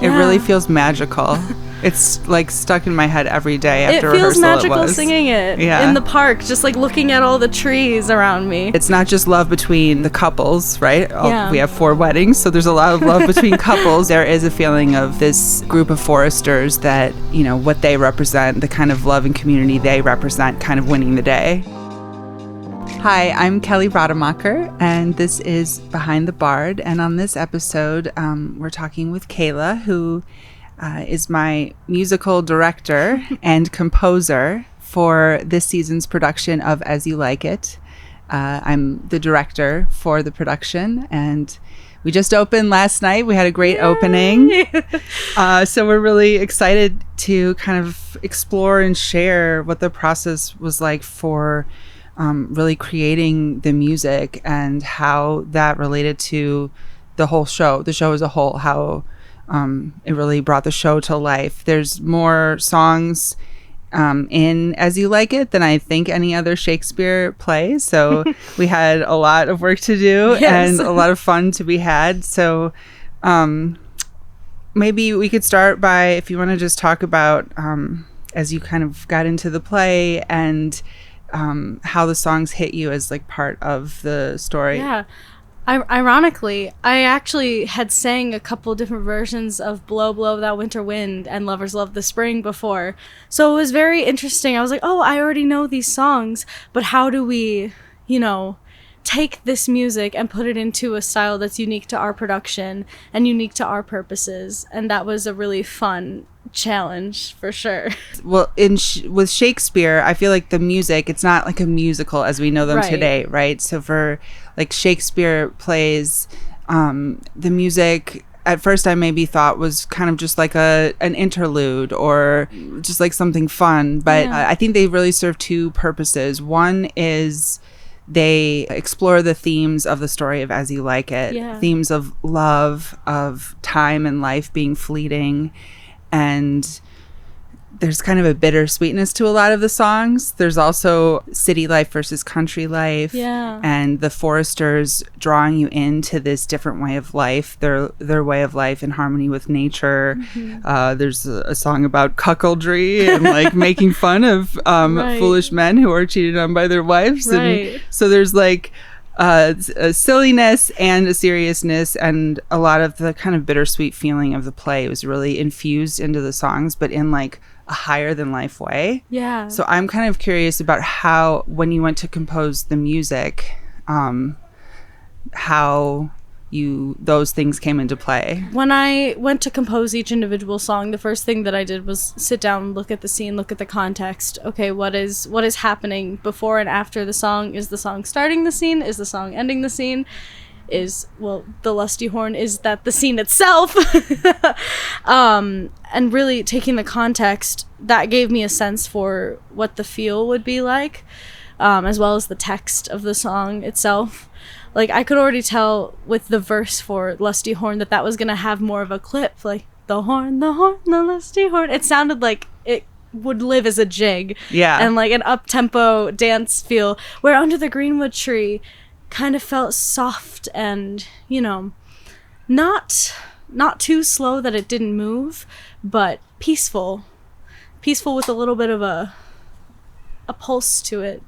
It really feels magical. It's like stuck in my head every day after rehearsal. It feels magical singing it in the park, just like looking at all the trees around me. It's not just love between the couples, right? We have 4 weddings, so there's a lot of love between couples. There is a feeling of this group of foresters that, you know, what they represent, the kind of love and community they represent, kind of winning the day. Hi, I'm Kelli Rademacher, and this is Behind the Bard. And on this episode, we're talking with Cayla, who is my musical director and composer for this season's production of As You Like It. I'm the director for the production, and we just opened last night. We had a great opening. So we're really excited to kind of explore and share what the process was like for really creating the music and how that related to the whole show, the show as a whole, how it really brought the show to life. There's more songs in As You Like It than I think any other Shakespeare play. So we had a lot of work to do and a lot of fun to be had. So maybe we could start by, if you want to just talk about as you kind of got into the play and how the songs hit you as like part of the story. Yeah. Ironically, I actually had sang a couple different versions of Blow, Blow, Thou Winter Wind and Lovers Love the Spring before. So it was very interesting. I was like, oh, I already know these songs, but how do we, you know, take this music and put it into a style that's unique to our production and unique to our purposes? And that was a really fun challenge for sure. Well, with Shakespeare, I feel like the music, it's not like a musical as we know them today, right? So for like Shakespeare plays, the music at first I maybe thought was kind of just like an interlude or just like something fun, but I think they really serve 2 purposes. One is they explore the themes of the story of As You Like It, themes of love, of time and life being fleeting, and there's kind of a bittersweetness to a lot of the songs. There's also city life versus country life, and the foresters drawing you into this different way of life, their way of life in harmony with nature. There's a song about cuckoldry and like making fun of foolish men who are cheated on by their wives. And so there's like a silliness and a seriousness, and a lot of the kind of bittersweet feeling of the play was really infused into the songs, but in like a higher than life way. So I'm kind of curious about how, when you went to compose the music, how those things came into play. When I went to compose each individual song, the first thing that I did was sit down, look at the scene, look at the context. Okay, what is happening before and after the song? Is the song starting the scene? Is the song ending the scene? The lusty horn, is that the scene itself? And really taking the context, that gave me a sense for what the feel would be like, as well as the text of the song itself. Like, I could already tell with the verse for Lusty Horn that was going to have more of a clip, like, the horn, the lusty horn. It sounded like it would live as a jig. And like an up-tempo dance feel, where Under the Greenwood Tree kind of felt soft and, you know, not too slow that it didn't move, but peaceful with a little bit of a pulse to it.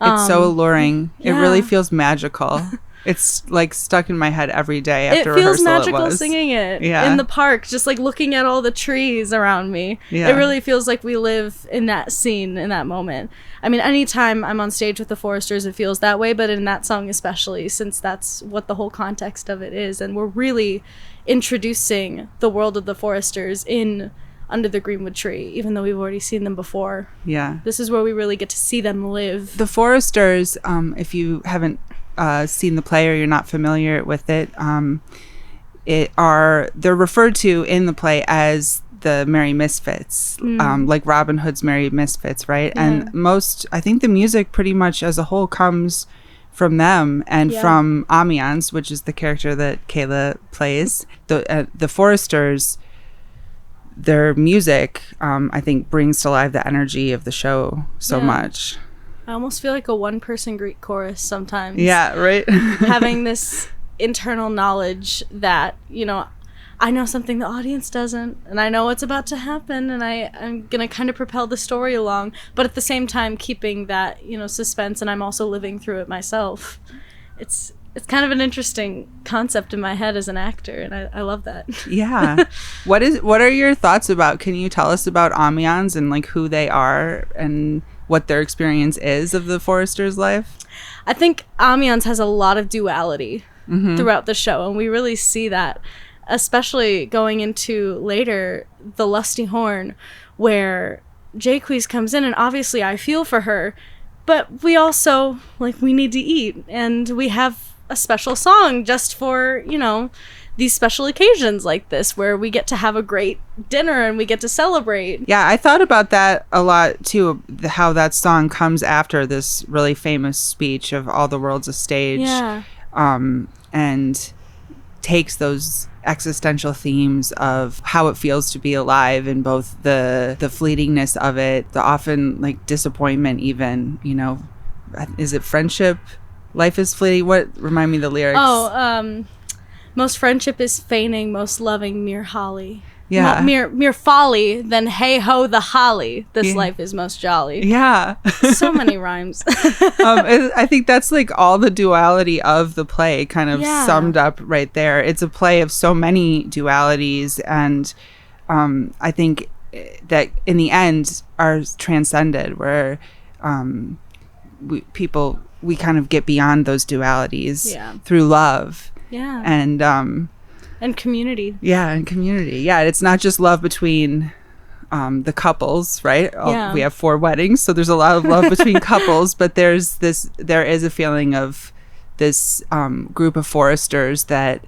It's so alluring. It really feels magical. It's like stuck in my head every day after rehearsal. It feels magical singing it in the park, just like looking at all the trees around me. It really feels like we live in that scene, in that moment. I mean, anytime I'm on stage with the Foresters, it feels that way, but in that song especially, since that's what the whole context of it is. And we're really introducing the world of the Foresters in Under the Greenwood Tree, even though we've already seen them before. This is where we really get to see them live. The Foresters, if you haven't seen the play or you're not familiar with it, they're referred to in the play as the Merry Misfits, like Robin Hood's Merry Misfits, right? And I think the music pretty much as a whole comes from them and from Amiens, which is the character that Cayla plays. The Foresters, their music, I think, brings to life the energy of the show so much. I almost feel like a one-person Greek chorus sometimes. Yeah, right? Having this internal knowledge that, you know, I know something the audience doesn't, and I know what's about to happen, and I'm gonna kind of propel the story along, but at the same time keeping that, you know, suspense, and I'm also living through it myself. It's kind of an interesting concept in my head as an actor, and I love that. Yeah. What are your thoughts about, can you tell us about Ambiance and like who they are and what their experience is of the forester's life? I think Ambiance has a lot of duality throughout the show, and we really see that, especially going into later The Lusty Horn, where Jaycee comes in, and obviously I feel for her, but we also, like, we need to eat, and we have a special song just for, you know, these special occasions like this where we get to have a great dinner and we get to celebrate. Yeah, I thought about that a lot too, how that song comes after this really famous speech of All the World's a Stage. Yeah. And takes those existential themes of how it feels to be alive, and both the fleetingness of it, the often like disappointment even, you know, is it friendship? Life is fleeting. What, remind me the lyrics? Most friendship is feigning, most loving mere holly. Yeah. Mere folly, then hey ho the holly. This life is most jolly. Yeah. So many rhymes. I think that's like all the duality of the play kind of summed up right there. It's a play of so many dualities, and I think that in the end are transcended, where we kind of get beyond those dualities through love. Yeah. And community. Yeah, and community. Yeah, it's not just love between the couples, right? We have 4 weddings, so there's a lot of love between couples, but there is a feeling of this group of foresters that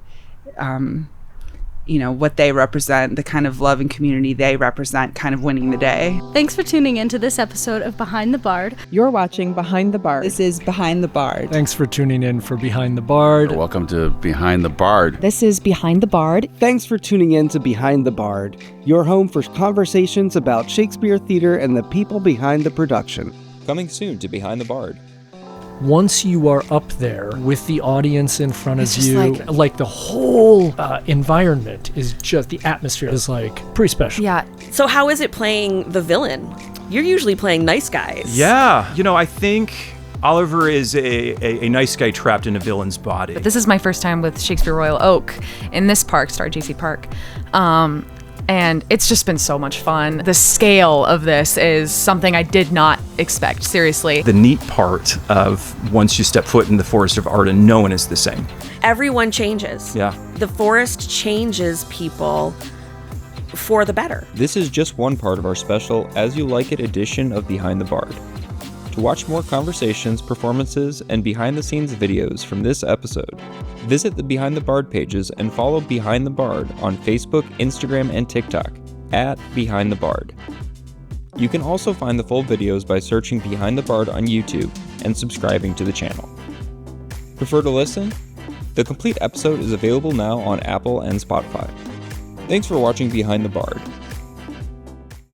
you know, what they represent, the kind of love and community they represent, kind of winning the day. Thanks for tuning in to this episode of Behind the Bard. You're watching Behind the Bard. This is Behind the Bard. Thanks for tuning in for Behind the Bard. Welcome to Behind the Bard. This is Behind the Bard. Thanks for tuning in to Behind the Bard, your home for conversations about Shakespeare theater and the people behind the production. Coming soon to Behind the Bard. Once you are up there with the audience in front of you, like the whole environment is just, the atmosphere is like pretty special. Yeah. So how is it playing the villain? You're usually playing nice guys. Yeah. You know, I think Oliver is a nice guy trapped in a villain's body. This is my first time with Shakespeare Royal Oak in this park, Starr Jaycee Park. And it's just been so much fun. The scale of this is something I did not expect, seriously. The neat part of once you step foot in the Forest of Arden, no one is the same. Everyone changes. Yeah. The forest changes people for the better. This is just one part of our special As You Like It edition of Behind the Bard. To watch more conversations, performances, and behind-the-scenes videos from this episode, visit the Behind the Bard pages and follow Behind the Bard on Facebook, Instagram, and TikTok @BehindTheBard. You can also find the full videos by searching Behind the Bard on YouTube and subscribing to the channel. Prefer to listen? The complete episode is available now on Apple and Spotify. Thanks for watching Behind the Bard.